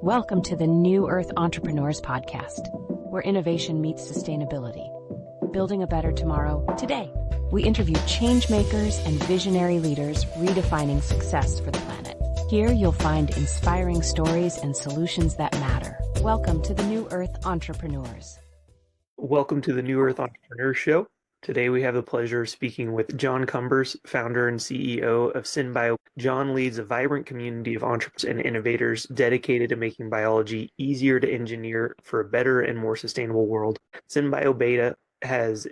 Welcome to the New Earth Entrepreneurs Podcast, where innovation meets sustainability. Building a better tomorrow today. We interview changemakers and visionary leaders redefining success for the planet. Here you'll find inspiring stories and solutions that matter. Welcome to the New Earth Entrepreneurs. Welcome to the New Earth Entrepreneurs Show. Today we have the pleasure of speaking with John Cumbers, founder and CEO of SynBioBeta. John leads a vibrant community of entrepreneurs and innovators dedicated to making biology easier to engineer for a better and more sustainable world. SynBioBeta has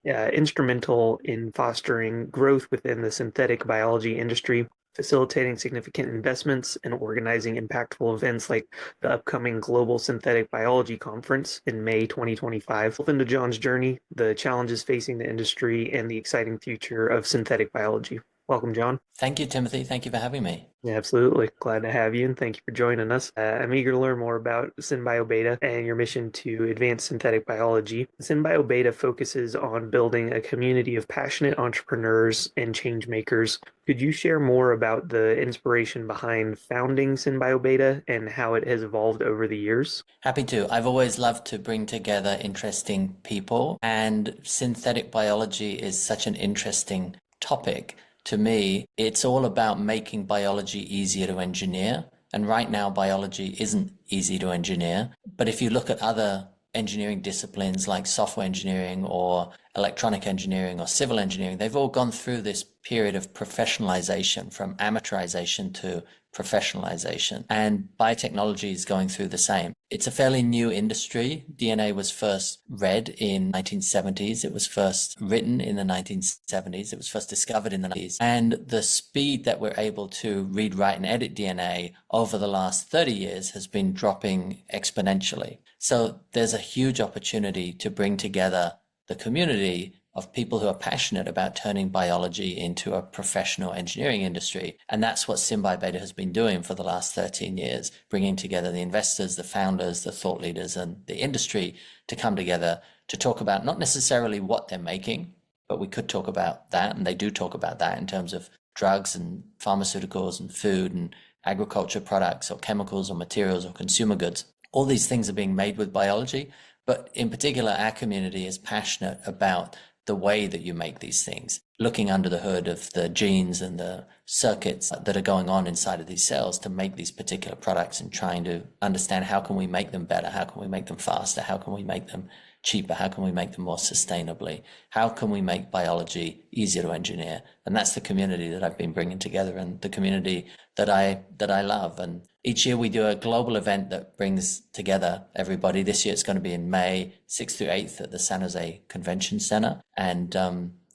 instrumental in fostering growth within the synthetic biology industry, facilitating significant investments and organizing impactful events like the upcoming Global Synthetic Biology Conference in May 2025. Welcome to John's journey, the challenges facing the industry, and the exciting future of synthetic biology. Welcome, John. Thank you, Timothy. Thank you for having me. Yeah, absolutely. Glad to have you, and thank you for joining us. I'm eager to learn more about SynBioBeta and your mission to advance synthetic biology. SynBioBeta focuses on building a community of passionate entrepreneurs and change makers. Could you share more about the inspiration behind founding SynBioBeta and how it has evolved over the years? Happy to. I've always loved to bring together interesting people, and synthetic biology is such an interesting topic. To me, it's all about making biology easier to engineer. And right now, biology isn't easy to engineer. But if you look at other engineering disciplines like software engineering or electronic engineering or civil engineering, they've all gone through this period of professionalization, from amateurization to professionalization. And biotechnology is going through the same. It's a fairly new industry. DNA was first read in 1970s. It was first written in the 1970s. It was first discovered in the 90s. And the speed that we're able to read, write, and edit DNA over the last 30 years has been dropping exponentially. So there's a huge opportunity to bring together the community of people who are passionate about turning biology into a professional engineering industry. And that's what SynBioBeta has been doing for the last 13 years, bringing together the investors, the founders, the thought leaders, and the industry to come together to talk about not necessarily what they're making, but we could talk about that, and they do talk about that in terms of drugs and pharmaceuticals and food and agriculture products or chemicals or materials or consumer goods. All these things are being made with biology, but in particular, our community is passionate about the way that you make these things, looking under the hood of the genes and the circuits that are going on inside of these cells to make these particular products, and trying to understand how can we make them better, how can we make them faster, how can we make them cheaper, how can we make them more sustainably, how can we make biology easier to engineer. And that's the community that I've been bringing together, and the community that I love. And each year we do a global event that brings together everybody. This year it's going to be in May 6th through 8th at the San Jose Convention Center. And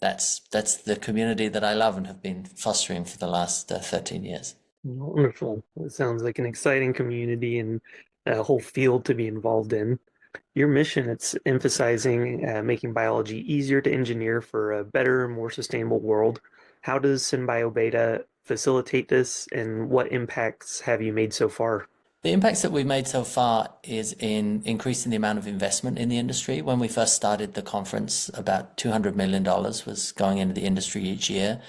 that's the community that I love and have been fostering for the last 13 years. Wonderful. It sounds like an exciting community and a whole field to be involved in. Your mission, it's emphasizing making biology easier to engineer for a better, more sustainable world. How does SynBioBeta facilitate this, and what impacts have you made so far? The impacts that we've made so far is in increasing the amount of investment in the industry. When we first started the conference, about $200 million was going into the industry each year,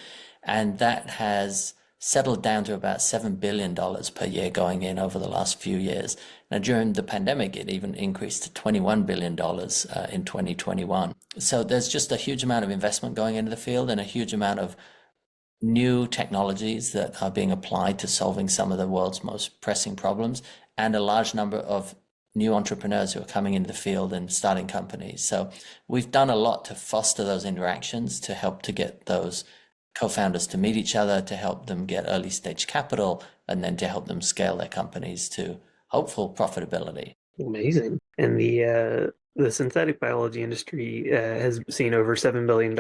and that has settled down to about $7 billion per year going in over the last few years. Now, during the pandemic, it even increased to $21 billion in 2021. So there's just a huge amount of investment going into the field, and a huge amount of new technologies that are being applied to solving some of the world's most pressing problems, and a large number of new entrepreneurs who are coming into the field and starting companies. So we've done a lot to foster those interactions, to help to get those co-founders to meet each other, to help them get early stage capital, and then to help them scale their companies to hopeful profitability. Amazing. And the synthetic biology industry has seen over $7 billion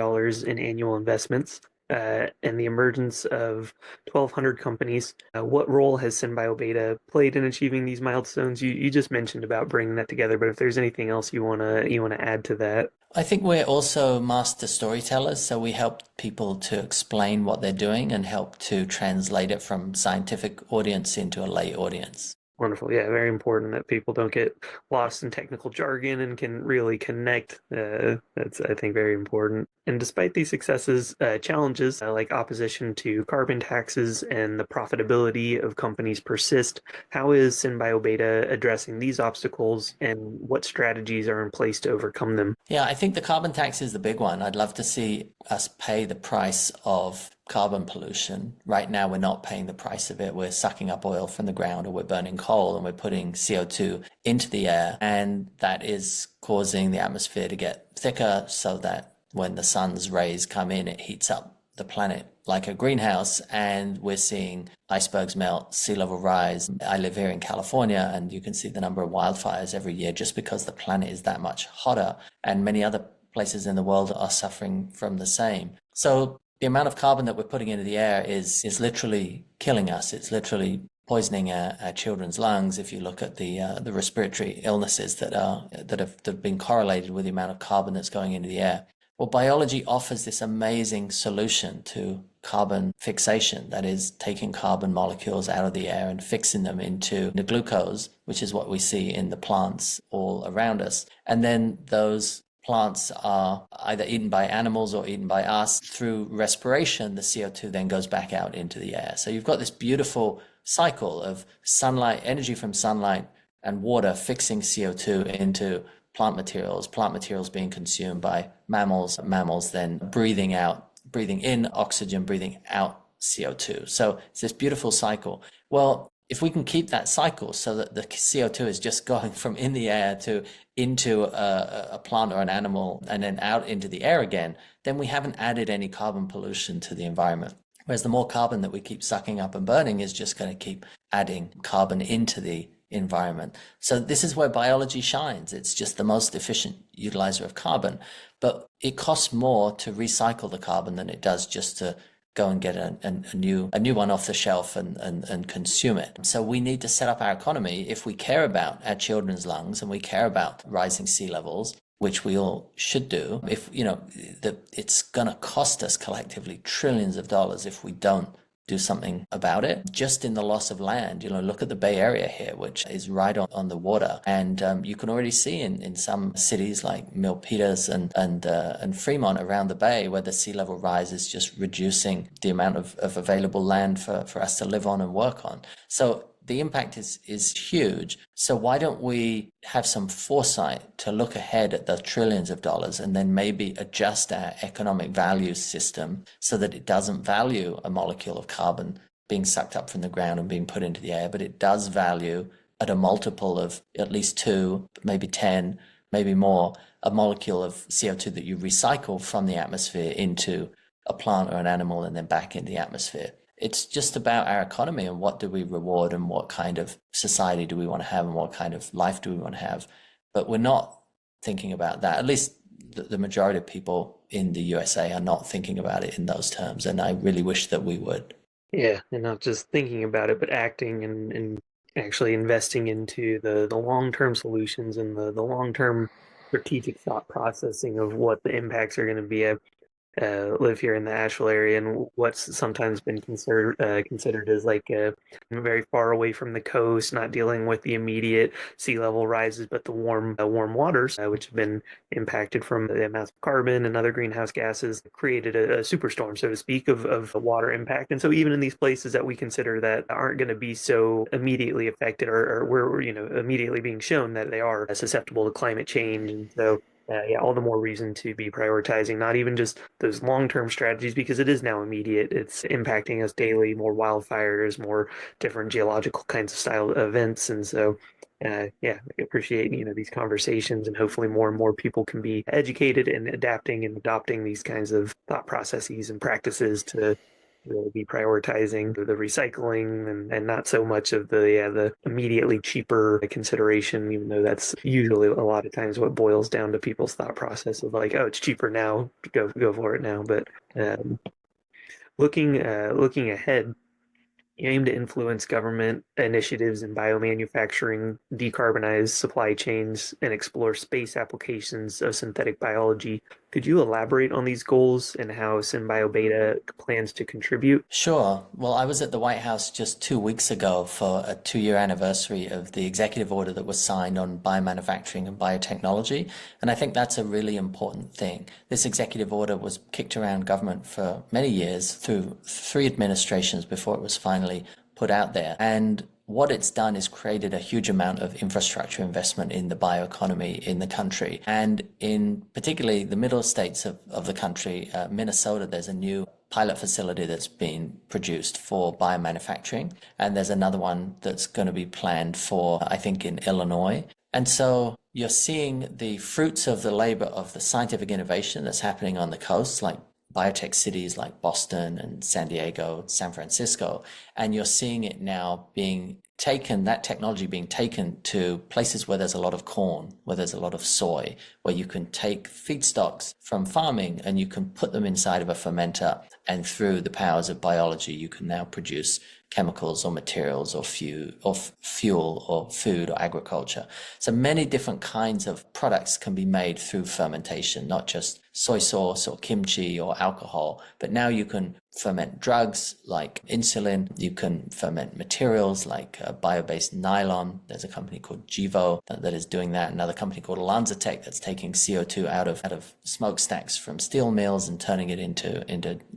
in annual investments. And the emergence of 1,200 companies. What role has SynBioBeta played in achieving these milestones? You just mentioned about bringing that together, but if there's anything else you wanna add to that. I think we're also master storytellers, so we help people to explain what they're doing and help to translate it from scientific audience into a lay audience. Wonderful. Yeah, very important that people don't get lost in technical jargon and can really connect. That's, I think, very important. And despite these successes, challenges like opposition to carbon taxes and the profitability of companies persist. How is SynBioBeta addressing these obstacles, and what strategies are in place to overcome them? Yeah, I think the carbon tax is the big one. I'd love to see us pay the price of carbon pollution. Right now, we're not paying the price of it. We're sucking up oil from the ground, or we're burning coal, and we're putting CO2 into the air. And that is causing the atmosphere to get thicker so that when the sun's rays come in, it heats up the planet like a greenhouse, and we're seeing icebergs melt, sea level rise. I live here in California, and you can see the number of wildfires every year just because the planet is that much hotter, and many other places in the world are suffering from the same. So the amount of carbon that we're putting into the air is literally killing us. It's literally poisoning our children's lungs. If you look at the respiratory illnesses that have been correlated with the amount of carbon that's going into the air. Well, biology offers this amazing solution to carbon fixation, that is taking carbon molecules out of the air and fixing them into the glucose, which is what we see in the plants all around us. And then those plants are either eaten by animals or eaten by us. Through respiration, the CO2 then goes back out into the air. So you've got this beautiful cycle of sunlight, energy from sunlight and water fixing CO2 into plant materials being consumed by mammals then breathing in oxygen, breathing out CO2. So it's this beautiful cycle. Well, if we can keep that cycle so that the CO2 is just going from in the air to into a plant or an animal and then out into the air again, then we haven't added any carbon pollution to the environment. Whereas the more carbon that we keep sucking up and burning is just going to keep adding carbon into the environment. So this is where biology shines. It's just the most efficient utilizer of carbon, but it costs more to recycle the carbon than it does just to go and get a new one off the shelf and consume it. So we need to set up our economy, if we care about our children's lungs and we care about rising sea levels, which we all should do. If it's going to cost us collectively trillions of dollars if we don't do something about it. Just in the loss of land, look at the Bay Area here, which is right on the water. And you can already see in some cities like Milpitas and Fremont around the Bay, where the sea level rise is just reducing the amount of available land for us to live on and work on. So the impact is huge. So why don't we have some foresight to look ahead at the trillions of dollars and then maybe adjust our economic value system so that it doesn't value a molecule of carbon being sucked up from the ground and being put into the air, but it does value at a multiple of at least 2, maybe 10, maybe more, a molecule of CO2 that you recycle from the atmosphere into a plant or an animal and then back into the atmosphere. It's just about our economy and what do we reward and what kind of society do we want to have and what kind of life do we want to have. But we're not thinking about that. At least the majority of people in the USA are not thinking about it in those terms. And I really wish that we would. Yeah, and not just thinking about it, but acting and actually investing into the long-term solutions and the long-term strategic thought processing of what the impacts are going to be. Live here in the Asheville area, and what's sometimes been considered as like very far away from the coast, not dealing with the immediate sea level rises, but the warm waters, which have been impacted from the amounts of carbon and other greenhouse gases, created a superstorm, so to speak, of water impact. And so even in these places that we consider that aren't going to be so immediately affected, or we're immediately being shown that they are susceptible to climate change, and so. All the more reason to be prioritizing not even just those long-term strategies, because it is now immediate. It's impacting us daily, more wildfires, more different geological kinds of style events. And so, I appreciate, these conversations, and hopefully more and more people can be educated and adapting and adopting these kinds of thought processes and practices to really be prioritizing the recycling and not so much of the immediately cheaper consideration, even though that's usually a lot of times what boils down to people's thought process of like, oh, it's cheaper now, go for it now. But looking ahead, You aim to influence government initiatives in biomanufacturing, decarbonize supply chains, and explore space applications of synthetic biology. Could you elaborate on these goals and how SynBioBeta plans to contribute? Sure. Well, I was at the White House just 2 weeks ago for a 2-year anniversary of the executive order that was signed on biomanufacturing and biotechnology. And I think that's a really important thing. This executive order was kicked around government for many years through 3 administrations before it was finally put out there. And what it's done is created a huge amount of infrastructure investment in the bioeconomy in the country. And in particularly the middle states of the country, Minnesota, there's a new pilot facility that's been produced for biomanufacturing. And there's another one that's going to be planned for, I think, in Illinois. And so you're seeing the fruits of the labor of the scientific innovation that's happening on the coast, like biotech cities like Boston and San Diego, San Francisco, and you're seeing it now being taken, that technology being taken to places where there's a lot of corn, where there's a lot of soy, where you can take feedstocks from farming and you can put them inside of a fermenter, and through the powers of biology, you can now produce chemicals or materials or fuel or food or agriculture. So many different kinds of products can be made through fermentation, not just soy sauce or kimchi or alcohol, but now you can ferment drugs like insulin. You can ferment materials like bio-based nylon. There's a company called Gevo that is doing that. Another company called Lanzatech that's taking CO2 out of smokestacks from steel mills and turning it into.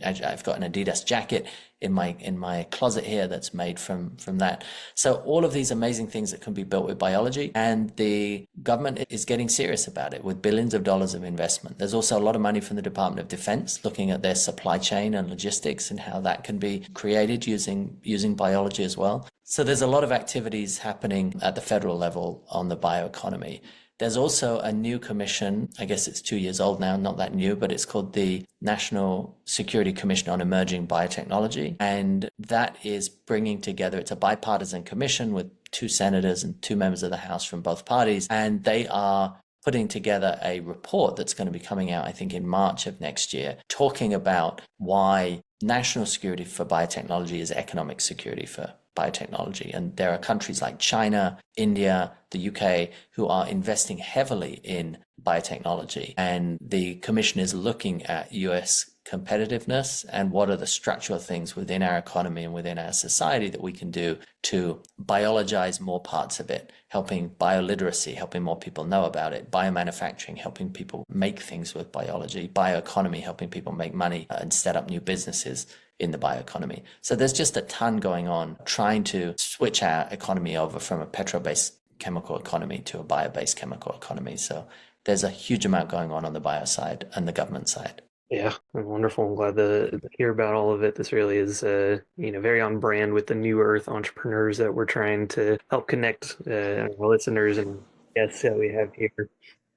I've got an Adidas jacket in my closet here that's made from that. So all of these amazing things that can be built with biology, and the government is getting serious about it with billions of dollars of investment. There's also a lot of money from the Department of Defense looking at their supply chain and logistics and how that can be created using biology as well. So there's a lot of activities happening at the federal level on the bioeconomy. There's also a new commission, I guess it's 2 years old now, not that new, but it's called the National Security Commission on Emerging Biotechnology. And that is bringing together, it's a bipartisan commission with 2 senators and 2 members of the House from both parties. And they are putting together a report that's going to be coming out, I think, in March of next year, talking about why national security for biotechnology is economic security for biotechnology. And there are countries like China, India, the UK, who are investing heavily in biotechnology. And the commission is looking at US competitiveness and what are the structural things within our economy and within our society that we can do to biologize more parts of it, helping bioliteracy, helping more people know about it, biomanufacturing, helping people make things with biology, bioeconomy, helping people make money and set up new businesses in the bioeconomy. So there's just a ton going on trying to switch our economy over from a petrol-based chemical economy to a bio-based chemical economy. So there's a huge amount going on the bio side and the government side. Yeah, wonderful. I'm glad to hear about all of it. This really is, very on brand with the New Earth entrepreneurs that we're trying to help connect our listeners and guests that we have here.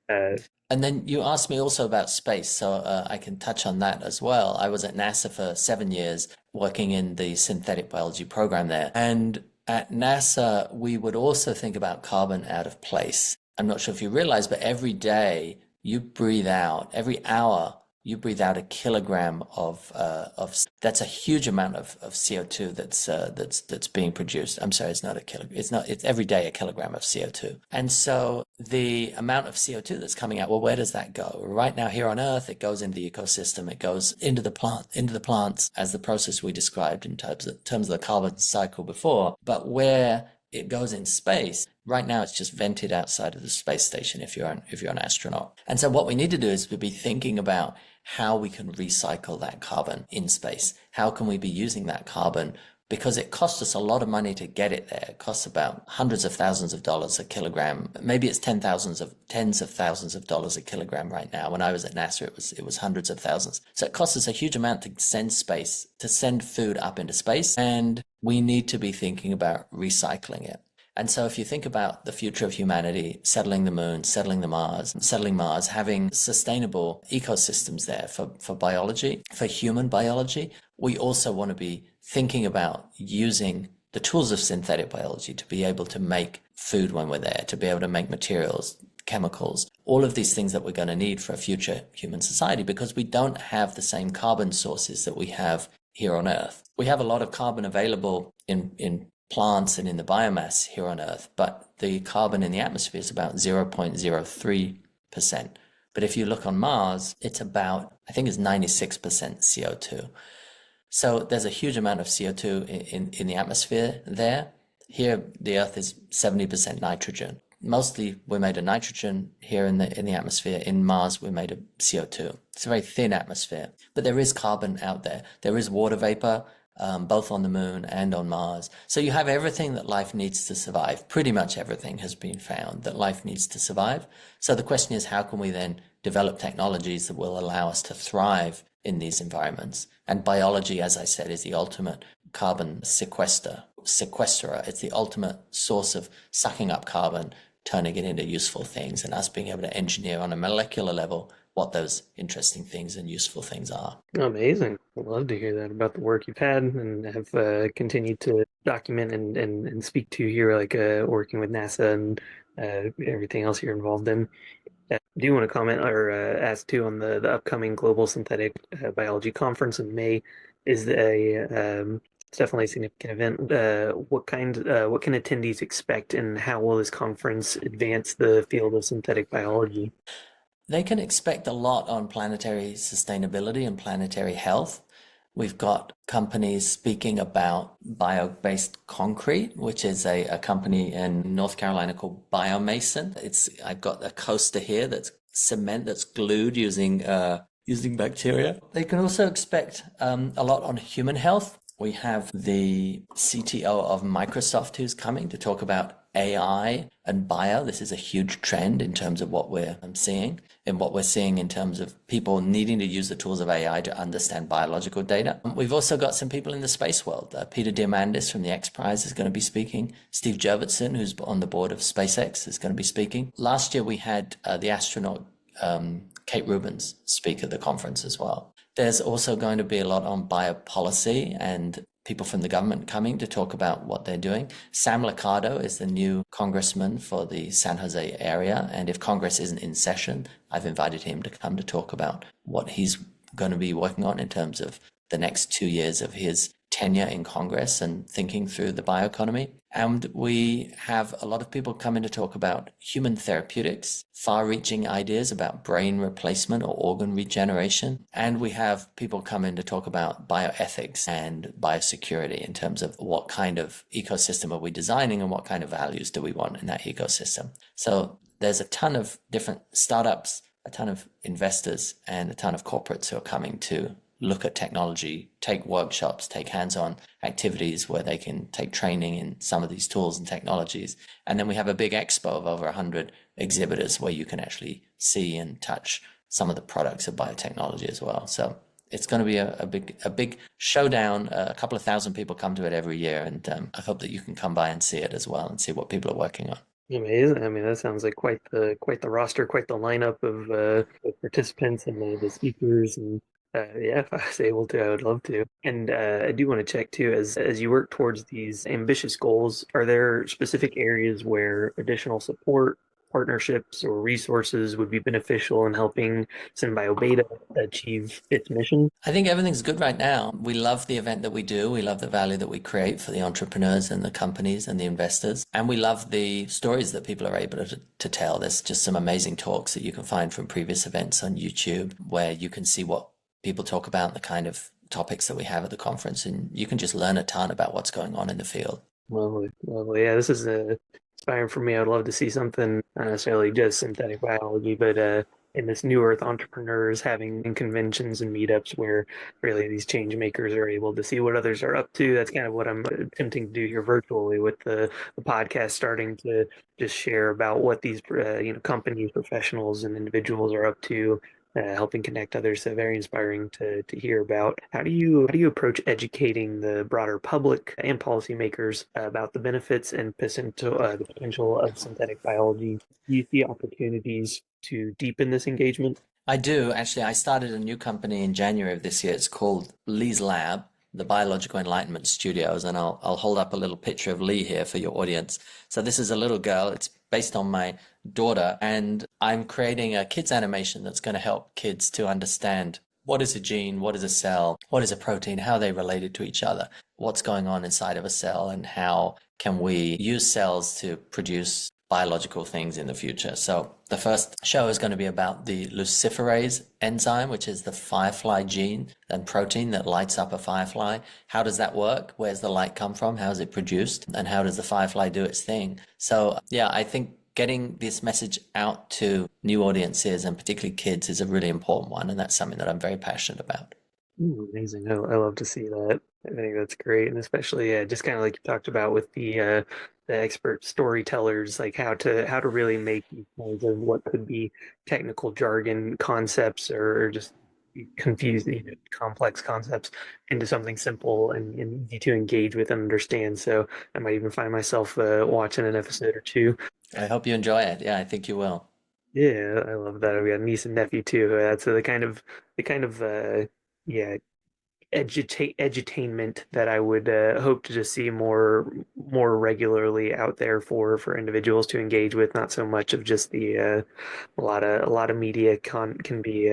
And then you asked me also about space, so I can touch on that as well. I was at NASA for 7 years working in the synthetic biology program there. And at NASA, we would also think about carbon out of place. I'm not sure if you realize, but every day you breathe out, every hour you breathe out a kilogram of that's a huge amount of CO2 that's being produced. I'm sorry, it's not a kilogram. It's every day a kilogram of CO2. And so the amount of CO2 that's coming out, well, where does that go? Right now here on Earth, it goes into the ecosystem, it goes into the plants as the process we described in terms of the carbon cycle before. But where it goes in space, right now it's just vented outside of the space station if you're an astronaut. And so what we need to do is to be thinking about how we can recycle that carbon in space. How can we be using that carbon? Because it costs us a lot of money to get it there. It costs about hundreds of thousands of dollars a kilogram. Maybe it's tens of thousands of dollars a kilogram right now. When I was at NASA, it was hundreds of thousands. So it costs us a huge amount to send food up into space. And we need to be thinking about recycling it. And so if you think about the future of humanity, settling the moon, settling Mars, having sustainable ecosystems there for biology, for human biology, we also want to be thinking about using the tools of synthetic biology to be able to make food when we're there, to be able to make materials, chemicals, all of these things that we're going to need for a future human society, because we don't have the same carbon sources that we have here on Earth. We have a lot of carbon available in plants and in the biomass here on Earth, but the carbon in the atmosphere is about 0.03%. But if you look on Mars, it's about, I think it's 96% CO2. So there's a huge amount of CO2 in the atmosphere there. Here, the Earth is 70% nitrogen. Mostly we're made of nitrogen here in the atmosphere. In Mars, we're made of CO2. It's a very thin atmosphere, but there is carbon out there. There is water vapor, both on the moon and on Mars. So you have everything that life needs to survive. Pretty much everything has been found that life needs to survive. So the question is, how can we then develop technologies that will allow us to thrive in these environments? And biology, as I said, is the ultimate carbon sequesterer. It's the ultimate source of sucking up carbon, turning it into useful things, and us being able to engineer on a molecular level what those interesting things and useful things are. Amazing. I'd love to hear that about the work you've had and have continued to document and speak to here, like working with NASA and everything else you're involved in. Do you want to comment or ask too on the upcoming Global Synthetic Biology Conference in May? It's definitely a significant event. What can attendees expect, and how will this conference advance the field of synthetic biology? They can expect a lot on planetary sustainability and planetary health. We've got companies speaking about bio-based concrete, which is a company in North Carolina called Biomason. I've got a coaster here that's cement that's glued using bacteria. They can also expect a lot on human health. We have the CTO of Microsoft who's coming to talk about AI and bio. This is a huge trend in terms of what we're seeing, and what we're seeing in terms of people needing to use the tools of AI to understand biological data. We've also got some people in the space world. Peter Diamandis from the X Prize is going to be speaking. Steve Jurvetson, who's on the board of SpaceX, is going to be speaking. Last year, we had the astronaut Kate Rubins speak at the conference as well. There's also going to be a lot on biopolicy and people from the government coming to talk about what they're doing. Sam Liccardo is the new congressman for the San Jose area. And if Congress isn't in session, I've invited him to come to talk about what he's going to be working on in terms of the next 2 years of his tenure in Congress and thinking through the bioeconomy. And we have a lot of people coming to talk about human therapeutics, far-reaching ideas about brain replacement or organ regeneration. And we have people coming to talk about bioethics and biosecurity in terms of what kind of ecosystem are we designing and what kind of values do we want in that ecosystem. So there's a ton of different startups, a ton of investors, and a ton of corporates who are coming to look at technology, take workshops, take hands-on activities where they can take training in some of these tools and technologies. And then we have a big expo of over 100 exhibitors where you can actually see and touch some of the products of biotechnology as well. So it's going to be a big showdown. A couple of thousand people come to it every year, and I hope that you can come by and see it as well and see what people are working on. Amazing. I mean, that sounds like quite the roster, quite the lineup of participants and the speakers. And yeah, if I was able to, I would love to. And I do want to check too, as you work towards these ambitious goals, are there specific areas where additional support, partnerships, or resources would be beneficial in helping SynBioBeta achieve its mission? I think everything's good right now. We love the event that we do. We love the value that we create for the entrepreneurs and the companies and the investors. And we love the stories that people are able to tell. There's just some amazing talks that you can find from previous events on YouTube where you can see what people talk about, the kind of topics that we have at the conference, and you can just learn a ton about what's going on in the field. Lovely. Yeah, this is inspiring for me. I'd love to see something, not necessarily just synthetic biology, but in this New Earth entrepreneurs having conventions and meetups where really these change makers are able to see what others are up to. That's kind of what I'm attempting to do here virtually with the podcast, starting to just share about what these companies, professionals, and individuals are up to. Helping connect others. So very inspiring to hear about. How do you approach educating the broader public and policymakers about the benefits and the potential of synthetic biology? Do you see opportunities to deepen this engagement? I do. Actually, I started a new company in January of this year. It's called Lee's Lab, the Biological Enlightenment Studios, and I'll hold up a little picture of Lee here for your audience. So this is a little girl. It's based on my daughter, and I'm creating a kids animation that's going to help kids to understand What is a gene? What is a cell? What is a protein? How are they related to each other? What's going on inside of a cell, and how can we use cells to produce biological things in the future? So the first show is going to be about the luciferase enzyme, which is the firefly gene and protein that lights up a firefly. How does that work? Where's the light come from? How is it produced? And how does the firefly do its thing? So yeah, I think getting this message out to new audiences and particularly kids is a really important one. And that's something that I'm very passionate about. Amazing. I love to see that. I think that's great. And especially just kind of like you talked about with the expert storytellers, like how to really make these kinds of what could be technical jargon concepts or just confused, complex concepts into something simple and easy to engage with and understand. So I might even find myself watching an episode or two. I hope you enjoy it. Yeah, I think you will. Yeah, I love that. We got a niece and nephew too. That's the kind of yeah, edutainment that I would hope to just see more regularly out there for individuals to engage with. Not so much of just the a lot of media can be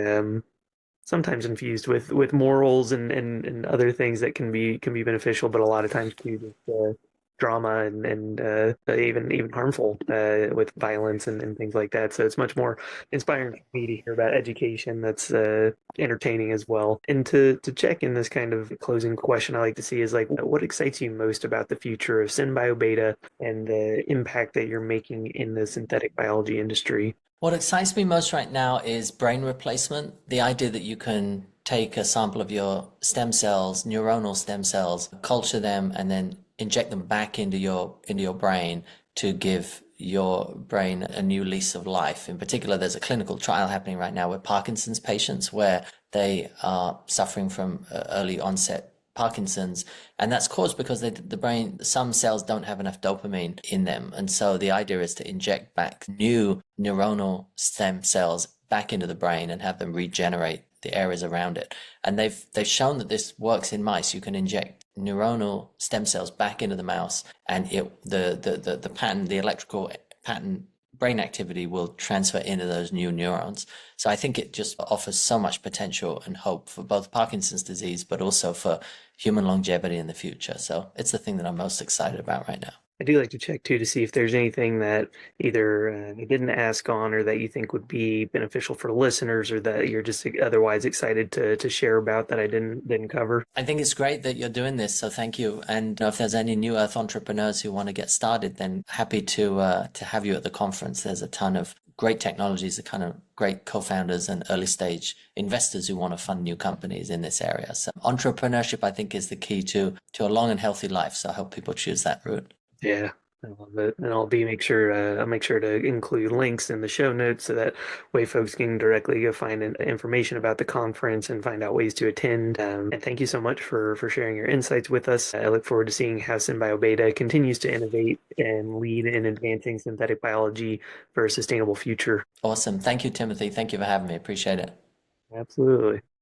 sometimes infused with morals and other things that can be beneficial, but a lot of times too just drama and even harmful with violence and things like that. So it's much more inspiring for me to hear about education that's entertaining as well. And to check in this kind of closing question I like to see is like what excites you most about the future of SynBioBeta and the impact that you're making in the synthetic biology industry? What excites me most right now is brain replacement. The idea that you can take a sample of your stem cells, neuronal stem cells, culture them, and then inject them back into your brain to give your brain a new lease of life. In particular, there's a clinical trial happening right now with Parkinson's patients where they are suffering from early onset Parkinson's, and that's caused because the brain, some cells don't have enough dopamine in them, and so the idea is to inject back new neuronal stem cells back into the brain and have them regenerate the areas around it. And they've shown that this works in mice. You can inject neuronal stem cells back into the mouse, and the pattern, the electrical pattern brain activity will transfer into those new neurons. So I think it just offers so much potential and hope for both Parkinson's disease, but also for human longevity in the future. So it's the thing that I'm most excited about right now. I do like to check too to see if there's anything that either you didn't ask on or that you think would be beneficial for listeners or that you're just otherwise excited to share about that I didn't cover. I think it's great that you're doing this, so thank you. And if there's any New Earth entrepreneurs who want to get started, then happy to have you at the conference. There's a ton of great technologies, a kind of great co-founders and early stage investors who want to fund new companies in this area. So entrepreneurship, I think, is the key to a long and healthy life. So I hope people choose that route. Yeah, I love it. And I'll make sure to include links in the show notes so that way folks can directly go find information about the conference and find out ways to attend. And thank you so much for sharing your insights with us. I look forward to seeing how SynBioBeta continues to innovate and lead in advancing synthetic biology for a sustainable future. Awesome. Thank you, Timothy. Thank you for having me. Appreciate it. Absolutely.